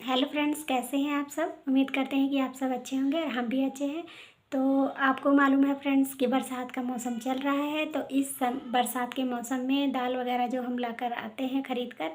Hello friends, कैसे हैं आप सब। उम्मीद करते हैं कि आप सब अच्छे होंगे और हम भी अच्छे हैं। तो आपको मालूम है फ्रेंड्स कि बरसात का मौसम चल रहा है। तो इस बरसात के मौसम में दाल वगैरह जो हम लाकर आते हैं ख़रीद कर,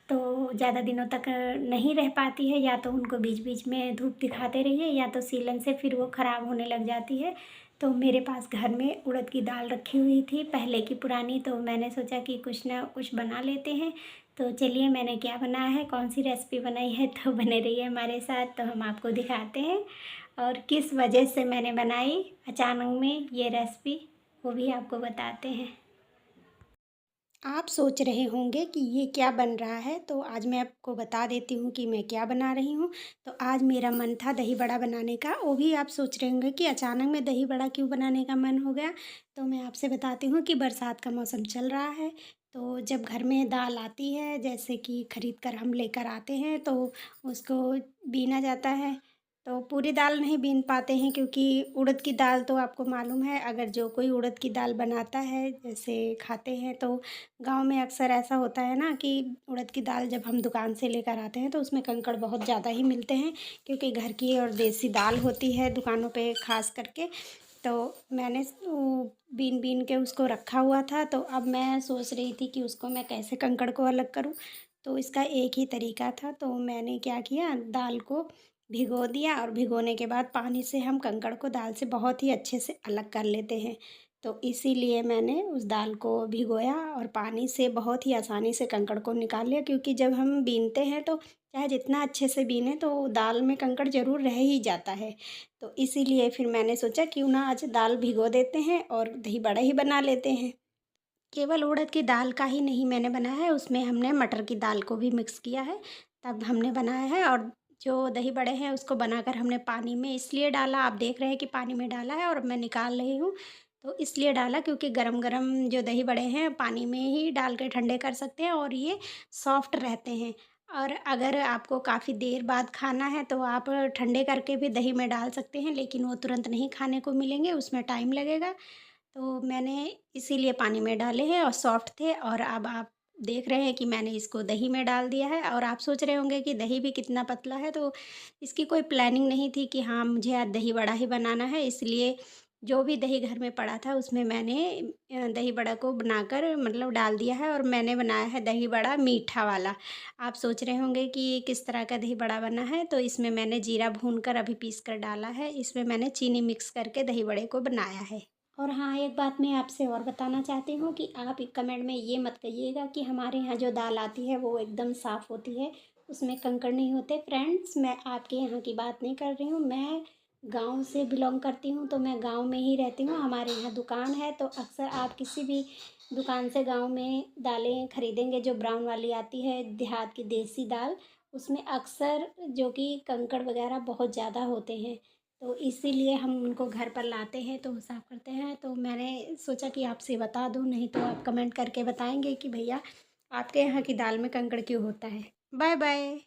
तो ज़्यादा दिनों तक नहीं रह पाती है। या तो उनको बीच बीच में धूप दिखाते रहिए, या तो सीलन से फिर वो ख़राब होने लग जाती है। तो मेरे पास घर में उड़द की दाल रखी हुई थी पहले की पुरानी, तो मैंने सोचा कि कुछ ना कुछ बना लेते हैं। तो चलिए, मैंने क्या बनाया है, कौन सी रेसिपी बनाई है, तो बने रहिए हमारे साथ। तो हम आपको दिखाते हैं और किस वजह से मैंने बनाई अचानक में ये रेसिपी, वो भी आपको बताते हैं। आप सोच रहे होंगे कि ये क्या बन रहा है, तो आज मैं आपको बता देती हूँ कि मैं क्या बना रही हूँ। तो आज मेरा मन था दही बड़ा बनाने का। वो भी आप सोच रहे होंगे कि अचानक में दही बड़ा क्यों बनाने का मन हो गया। तो मैं आपसे बताती हूँ कि बरसात का मौसम चल रहा है। तो जब घर में दाल आती है, जैसे कि ख़रीद कर हम लेकर आते हैं, तो उसको बीना जाता है। तो पूरी दाल नहीं बीन पाते हैं, क्योंकि उड़द की दाल तो आपको मालूम है, अगर जो कोई उड़द की दाल बनाता है, जैसे खाते हैं, तो गाँव में अक्सर ऐसा होता है ना कि उड़द की दाल जब हम दुकान से लेकर आते हैं तो उसमें कंकड़ बहुत ज़्यादा ही मिलते हैं, क्योंकि घर की और देसी दाल होती है दुकानों पे ख़ास करके। तो मैंने बीन बीन के उसको रखा हुआ था। तो अब मैं सोच रही थी कि उसको मैं कैसे कंकड़ को अलग करूँ। तो इसका एक ही तरीका था। तो मैंने क्या किया, दाल को भिगो दिया, और भिगोने के बाद पानी से हम कंकड़ को दाल से बहुत ही अच्छे से अलग कर लेते हैं। तो इसीलिए मैंने उस दाल को भिगोया और पानी से बहुत ही आसानी से कंकड़ को निकाल लिया, क्योंकि जब हम बीनते हैं तो चाहे जितना अच्छे से बीनें तो दाल में कंकड़ ज़रूर रह ही जाता है। तो इसीलिए फिर मैंने सोचा क्यों ना आज दाल भिगो देते हैं और दही बड़ा ही बना लेते हैं। केवल उड़द की दाल का ही नहीं मैंने बनाया है, उसमें हमने मटर की दाल को भी मिक्स किया है, तब हमने बनाया है। और जो दही बड़े हैं उसको बनाकर हमने पानी में इसलिए डाला, आप देख रहे हैं कि पानी में डाला है और मैं निकाल रही हूँ। तो इसलिए डाला क्योंकि गरम-गरम जो दही बड़े हैं पानी में ही डाल के ठंडे कर सकते हैं और ये सॉफ्ट रहते हैं। और अगर आपको काफ़ी देर बाद खाना है तो आप ठंडे करके भी दही में डाल सकते हैं, लेकिन वो तुरंत नहीं खाने को मिलेंगे, उसमें टाइम लगेगा। तो मैंने इसीलिए पानी में डाले हैं और सॉफ्ट थे। और अब आप देख रहे हैं कि मैंने इसको दही में डाल दिया है। और आप सोच रहे होंगे कि दही भी कितना पतला है, तो इसकी कोई प्लानिंग नहीं थी कि हाँ, मुझे आज दही बड़ा ही बनाना है। इसलिए जो भी दही घर में पड़ा था उसमें मैंने दही बड़ा को बनाकर मतलब डाल दिया है। और मैंने बनाया है दही बड़ा मीठा वाला। आप सोच रहे होंगे कि ये किस तरह का दही बड़ा बना है, तो इसमें मैंने जीरा भूनकर अभी पीस कर डाला है। इसमें मैंने चीनी मिक्स करके दही बड़े को बनाया है। और हाँ, एक बात मैं आपसे और बताना चाहती हूँ कि आप एक कमेंट में ये मत कहिएगा कि हमारे यहाँ जो दाल आती है वो एकदम साफ़ होती है, उसमें कंकड़ नहीं होते। फ्रेंड्स, मैं आपके यहाँ की बात नहीं कर रही हूँ, मैं गाँव से बिलॉन्ग करती हूँ, तो मैं गाँव में ही रहती हूँ। हमारे यहाँ दुकान है, तो अक्सर आप किसी भी दुकान से गाँव में दालें खरीदेंगे जो ब्राउन वाली आती है, देहात की देसी दाल, उसमें अक्सर जो कि कंकड़ वगैरह बहुत ज़्यादा होते हैं। तो इसीलिए हम उनको घर पर लाते हैं तो साफ़ करते हैं। तो मैंने सोचा कि आपसे बता दूँ, नहीं तो आप कमेंट करके बताएँगे कि भैया आपके यहाँ की दाल में कंकड़ क्यों होता है। Bye bye.